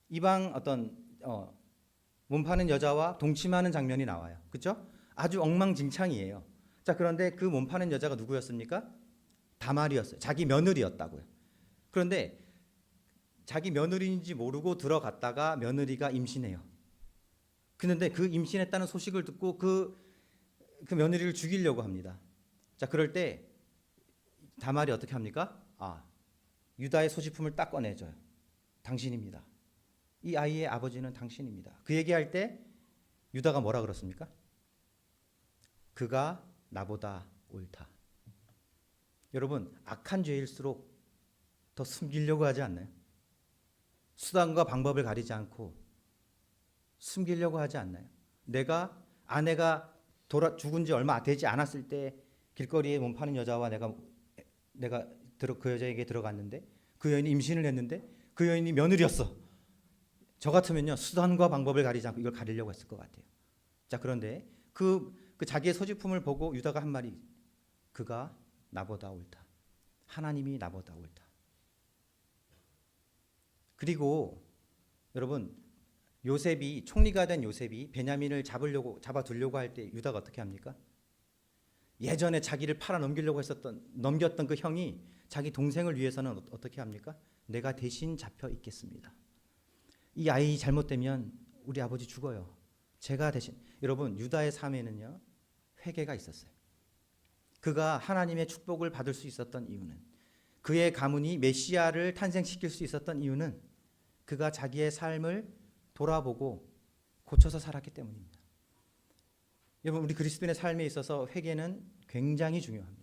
이방 어떤 몸 파는 여자와 동침하는 장면이 나와요. 그렇죠? 아주 엉망진창이에요. 자, 그런데 그 몸 파는 여자가 누구였습니까? 다말이었어요. 자기 며느리였다고요. 그런데 자기 며느리인지 모르고 들어갔다가 며느리가 임신해요. 그런데 그 임신했다는 소식을 듣고 그 며느리를 죽이려고 합니다. 자, 그럴 때 다말이 어떻게 합니까? 유다의 소지품을 딱 꺼내줘요. 당신입니다. 이 아이의 아버지는 당신입니다. 그 얘기할 때 유다가 뭐라 그렇습니까? 그가 나보다 옳다. 여러분, 악한 죄일수록 더 숨기려고 하지 않나요? 수단과 방법을 가리지 않고 숨기려고 하지 않나요? 아내가 죽은 지 얼마 되지 않았을 때 길거리에 몸 파는 여자와 내가 그 여자에게 들어갔는데 그 여인이 임신을 했는데 그 여인이 며느리였어. 저 같으면요, 수단과 방법을 가리지 않고 이걸 가리려고 했을 것 같아요. 자, 그런데 그 자기의 소지품을 보고 유다가 한 말이, 그가 나보다 옳다. 하나님이 나보다 옳다. 그리고 여러분, 총리가 된 요셉이 베냐민을 잡아두려고 할 때 유다가 어떻게 합니까? 예전에 자기를 팔아 넘겼던 그 형이 자기 동생을 위해서는 어떻게 합니까? 내가 대신 잡혀 있겠습니다. 이 아이 잘못되면 우리 아버지 죽어요. 제가 대신. 여러분, 유다의 삶에는요, 회개가 있었어요. 그가 하나님의 축복을 받을 수 있었던 이유는, 그의 가문이 메시아를 탄생시킬 수 있었던 이유는 그가 자기의 삶을 돌아보고 고쳐서 살았기 때문입니다. 여러분, 우리 그리스도인의 삶에 있어서 회개는 굉장히 중요합니다.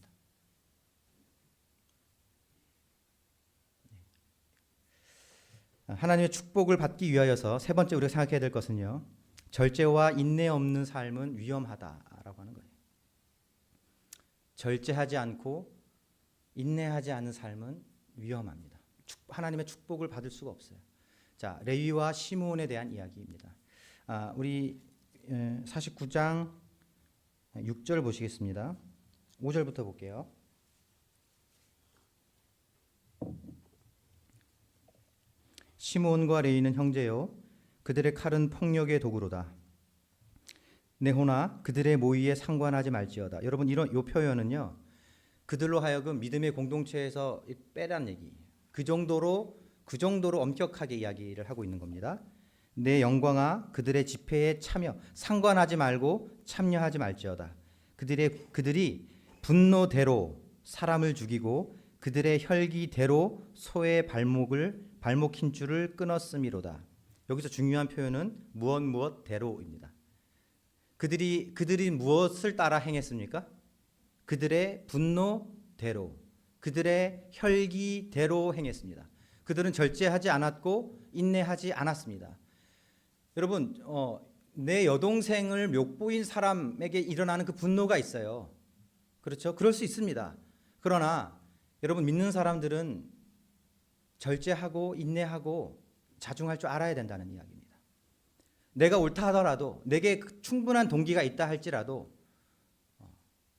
하나님의 축복을 받기 위하여서 세 번째 우리가 생각해야 될 것은요, 절제와 인내 없는 삶은 위험하다라고 하는 거예요. 절제하지 않고 인내하지 않은 삶은 위험합니다. 하나님의 축복을 받을 수가 없어요. 자, 레위와 시므온에 대한 이야기입니다. 우리 49장 6절 보시겠습니다. 5절부터 볼게요. 시므온과 레위는 형제요, 그들의 칼은 폭력의 도구로다. 네호나 그들의 모의에 상관하지 말지어다. 여러분, 이 표현은요, 그들로 하여금 믿음의 공동체에서 빼란 얘기. 그 정도로 엄격하게 이야기를 하고 있는 겁니다. 내 영광아, 그들의 집회에 상관하지 말고 참여하지 말지어다. 그들이 분노대로 사람을 죽이고 그들의 혈기대로 소의 발목 힘줄을 끊었음이로다. 여기서 중요한 표현은 무엇대로입니다. 그들이 무엇을 따라 행했습니까? 그들의 분노대로, 그들의 혈기대로 행했습니다. 그들은 절제하지 않았고 인내하지 않았습니다. 여러분, 내 여동생을 욕보인 사람에게 일어나는 그 분노가 있어요. 그렇죠? 그럴 수 있습니다. 그러나 여러분, 믿는 사람들은 절제하고 인내하고 자중할 줄 알아야 된다는 이야기입니다. 내가 옳다 하더라도, 내게 충분한 동기가 있다 할지라도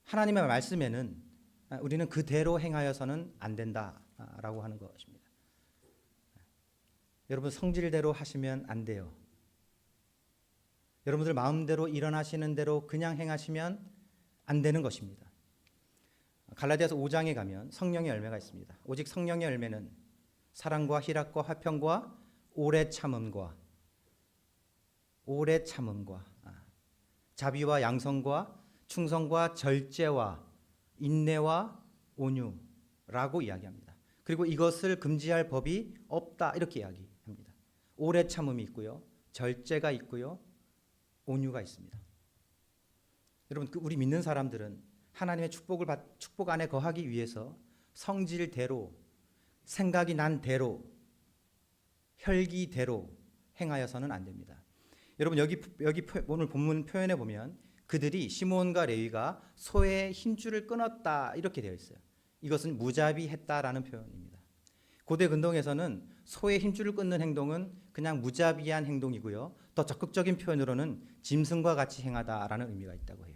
하나님의 말씀에는 우리는 그대로 행하여서는 안 된다라고 하는 것입니다. 여러분, 성질대로 하시면 안 돼요. 여러분들 마음대로 일어나시는 대로 그냥 행하시면 안 되는 것입니다. 갈라디아서 5장에 가면 성령의 열매가 있습니다. 오직 성령의 열매는 사랑과 희락과 화평과 오래 참음과 자비와 양성과 충성과 절제와 인내와 온유라고 이야기합니다. 그리고 이것을 금지할 법이 없다, 이렇게 이야기합니다. 오래 참음이 있고요, 절제가 있고요, 온유가 있습니다. 여러분, 우리 믿는 사람들은 하나님의 축복 안에 거하기 위해서 성질대로, 생각이 난 대로, 혈기대로 행하여서는 안 됩니다. 여러분, 여기 오늘 본문 표현에 보면 그들이, 시므온과 레위가 소의 힘줄을 끊었다, 이렇게 되어 있어요. 이것은 무자비했다라는 표현입니다. 고대 근동에서는 소의 힘줄을 끊는 행동은 그냥 무자비한 행동이고요, 더 적극적인 표현으로는 짐승과 같이 행하다라는 의미가 있다고 해요.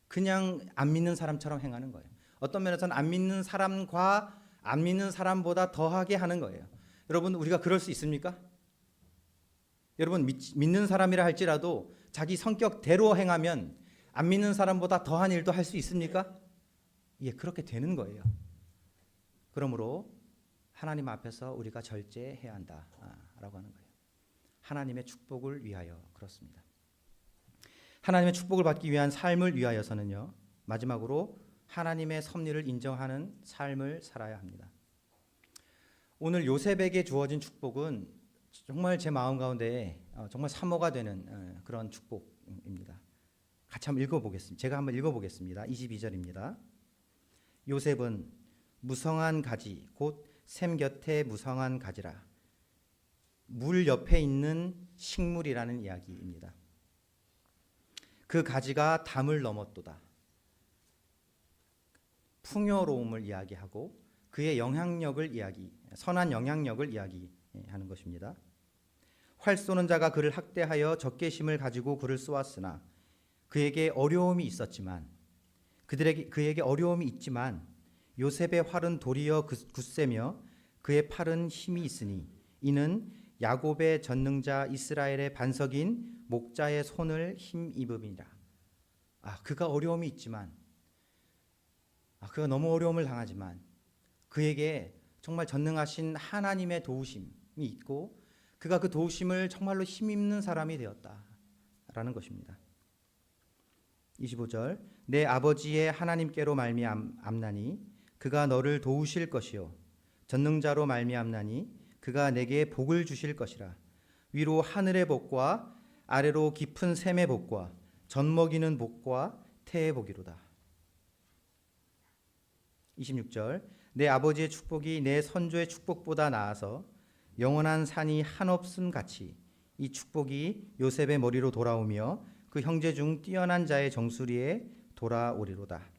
그냥 안 믿는 사람처럼 행하는 거예요. 어떤 면에서는 안 믿는 사람과 안 믿는 사람보다 더하게 하는 거예요. 여러분, 우리가 그럴 수 있습니까? 여러분, 믿는 사람이라 할지라도 자기 성격대로 행하면 안 믿는 사람보다 더한 일도 할 수 있습니까? 예, 그렇게 되는 거예요. 그러므로 하나님 앞에서 우리가 절제해야 한다라고 하는 거예요. 하나님의 축복을 위하여 그렇습니다. 하나님의 축복을 받기 위한 삶을 위하여서는요, 마지막으로 하나님의 섭리를 인정하는 삶을 살아야 합니다. 오늘 요셉에게 주어진 축복은 정말 제 마음 가운데 정말 사모가 되는 그런 축복입니다. 같이 한번 읽어보겠습니다. 제가 한번 읽어보겠습니다. 22절입니다. 요셉은 무성한 가지 곧 샘 곁에 무성한 가지라. 물 옆에 있는 식물이라는 이야기입니다. 그 가지가 담을 넘었도다. 풍요로움을 이야기하고 그의 영향력을 선한 영향력을 이야기하는 것입니다. 활 쏘는 자가 그를 학대하여 적개심을 가지고 그를 쏘았으나 그에게 어려움이 있었지만 그에게 어려움이 있지만 요셉의 활은 도리어 굳세며 그의 팔은 힘이 있으니 이는 야곱의 전능자 이스라엘의 반석인 목자의 손을 힘입음이라. 그가 어려움이 있지만 그가 너무 어려움을 당하지만 그에게 정말 전능하신 하나님의 도우심이 있고 그가 그 도우심을 정말로 힘입는 사람이 되었다라는 것입니다. 25절 내 아버지의 하나님께로 말미암나니 그가 너를 도우실 것이요 전능자로 말미암나니 그가 내게 복을 주실 것이라. 위로 하늘의 복과 아래로 깊은 샘의 복과 젖먹이는 복과 태의 복이로다. 26절 내 아버지의 축복이 내 선조의 축복보다 나아서 영원한 산이 한없음 같이 이 축복이 요셉의 머리로 돌아오며 그 형제 중 뛰어난 자의 정수리에 돌아오리로다.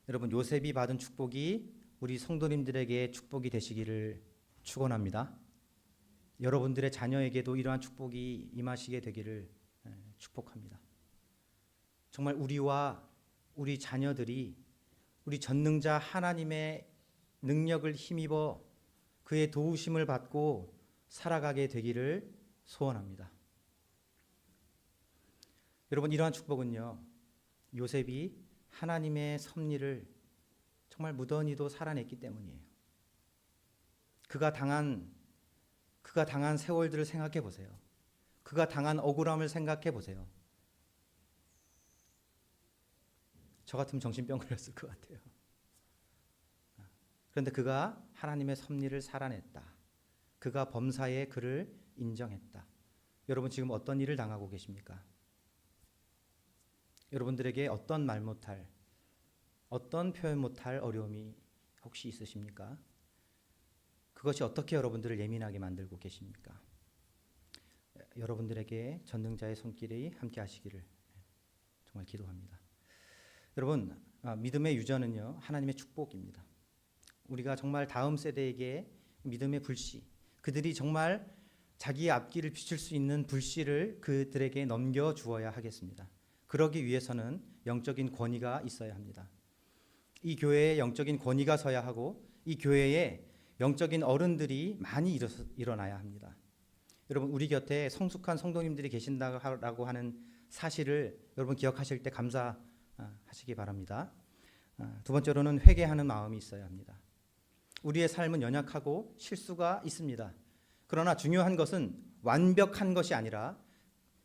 여러분, 요셉이 받은 축복이 우리 성도님들에게 축복이 되시기를 축원합니다. 여러분들의 자녀에게도 이러한 축복이 임하시게 되기를 축복합니다. 정말 우리와 우리 자녀들이 우리 전능자 하나님의 능력을 힘입어 그의 도우심을 받고 살아가게 되기를 소원합니다. 여러분, 이러한 축복은요, 요셉이 하나님의 섭리를 정말 무던히도 살아냈기 때문이에요. 그가 당한 세월들을 생각해 보세요. 그가 당한 억울함을 생각해 보세요. 저 같으면 정신병 걸렸을 것 같아요. 그런데 그가 하나님의 섭리를 살아냈다. 그가 범사에 그를 인정했다. 여러분, 지금 어떤 일을 당하고 계십니까? 여러분들에게 어떤 말 못할, 어떤 표현 못할 어려움이 혹시 있으십니까? 그것이 어떻게 여러분들을 예민하게 만들고 계십니까? 여러분들에게 전능자의 손길이 함께 하시기를 정말 기도합니다. 여러분, 믿음의 유전은요, 하나님의 축복입니다. 우리가 정말 다음 세대에게 믿음의 불씨, 그들이 정말 자기의 앞길을 비출 수 있는 불씨를 그들에게 넘겨 주어야 하겠습니다. 그러기 위해서는 영적인 권위가 있어야 합니다. 이 교회에 영적인 권위가 서야 하고 이 교회에 영적인 어른들이 많이 일어나야 합니다. 여러분, 우리 곁에 성숙한 성도님들이 계신다고 하는 사실을 여러분 기억하실 때 감사하시기 바랍니다. 두 번째로는 회개하는 마음이 있어야 합니다. 우리의 삶은 연약하고 실수가 있습니다. 그러나 중요한 것은 완벽한 것이 아니라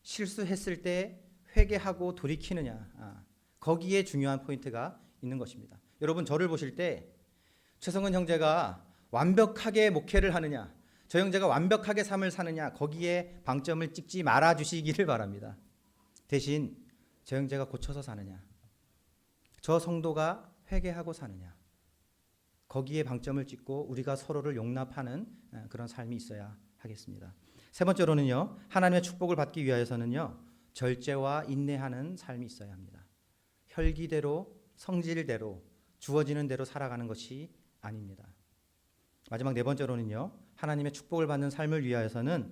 실수했을 때 회개하고 돌이키느냐, 거기에 중요한 포인트가 있는 것입니다. 여러분, 저를 보실 때 최성은 형제가 완벽하게 목회를 하느냐, 저 형제가 완벽하게 삶을 사느냐, 거기에 방점을 찍지 말아 주시기를 바랍니다. 대신 저 형제가 고쳐서 사느냐, 저 성도가 회개하고 사느냐, 거기에 방점을 찍고 우리가 서로를 용납하는 그런 삶이 있어야 하겠습니다. 세 번째로는요, 하나님의 축복을 받기 위하여서는요, 절제와 인내하는 삶이 있어야 합니다. 혈기대로, 성질대로, 주어지는 대로 살아가는 것이 아닙니다. 마지막 네 번째로는요, 하나님의 축복을 받는 삶을 위하여서는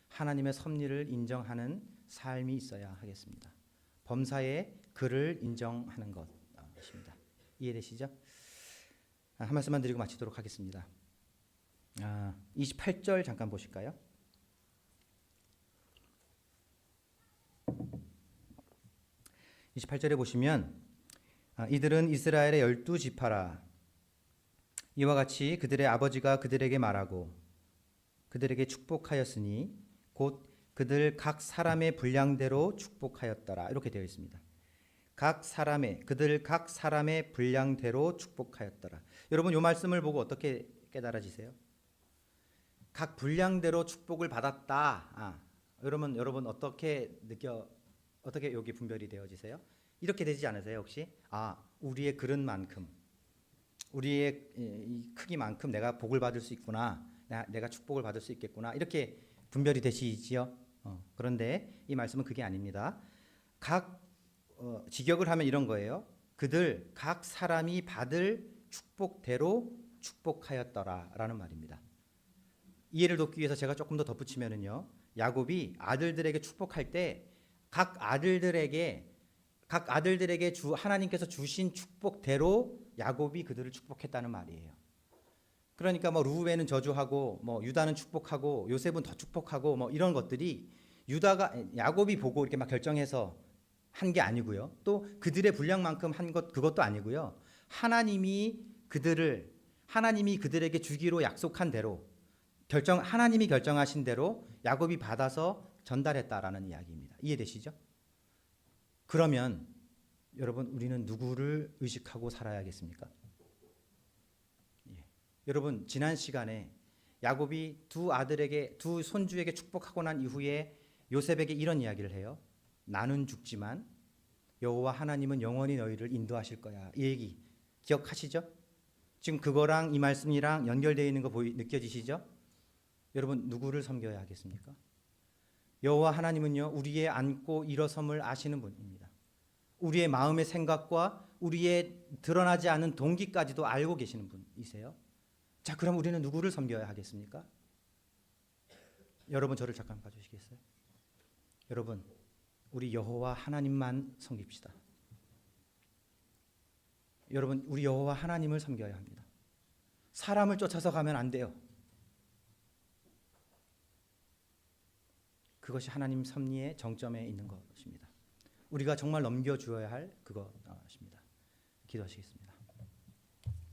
하나님의 섭리를 인정하는 삶이 있어야 하겠습니다. 범사에 그를 인정하는 것입니다. 이해되시죠? 한 말씀만 드리고 마치도록 하겠습니다. 28절 잠깐 보실까요? 28절에 보시면 이들은 이스라엘의 12지파라. 이와 같이 그들의 아버지가 그들에게 말하고 그들에게 축복하였으니 곧 그들 각 사람의 분량대로 축복하였더라. 이렇게 되어 있습니다. 그들 각 사람의 분량대로 축복하였더라. 여러분 이 말씀을 보고 어떻게 깨달아지세요? 각 분량대로 축복을 받았다. 여러분 어떻게 여기 분별이 되어지세요? 이렇게 되지 않으세요 혹시? 우리의 그릇만큼, 우리의 이 크기만큼 내가 복을 받을 수 있구나, 내가 축복을 받을 수 있겠구나, 이렇게 분별이 되시지요. 그런데 이 말씀은 그게 아닙니다. 직역을 하면 이런 거예요. 그들 각 사람이 받을 축복대로 축복하였더라라는 말입니다. 이해를 돕기 위해서 제가 조금 더 덧붙이면은요, 야곱이 아들들에게 축복할 때 각 아들들에게 하나님께서 주신 축복대로 야곱이 그들을 축복했다는 말이에요. 그러니까 루브벤은 저주하고 유다는 축복하고 요셉은 더 축복하고 이런 것들이 야곱이 보고 이렇게 막 결정해서 한 게 아니고요. 또 그들의 분량만큼 한 것 그것도 아니고요. 하나님이 그들에게 주기로 약속한 대로 하나님이 결정하신 대로 야곱이 받아서 전달했다라는 이야기입니다. 이해되시죠? 그러면 여러분 우리는 누구를 의식하고 살아야겠습니까? 여러분 지난 시간에 야곱이 두 손주에게 축복하고 난 이후에 요셉에게 이런 이야기를 해요. 나는 죽지만 여호와 하나님은 영원히 너희를 인도하실 거야. 이 얘기 기억하시죠? 지금 그거랑 이 말씀이랑 연결되어 있는 거 느껴지시죠? 여러분 누구를 섬겨야 하겠습니까? 여호와 하나님은요, 우리의 앉고 일어섬을 아시는 분입니다. 우리의 마음의 생각과 우리의 드러나지 않은 동기까지도 알고 계시는 분이세요. 자, 그럼 우리는 누구를 섬겨야 하겠습니까? 여러분 저를 잠깐 봐주시겠어요? 여러분, 우리 여호와 하나님만 섬깁시다. 여러분, 우리 여호와 하나님을 섬겨야 합니다. 사람을 쫓아서 가면 안 돼요. 그것이 하나님 섭리의 정점에 있는 것입니다. 우리가 정말 넘겨주어야 할 그것입니다. 기도하시겠습니다.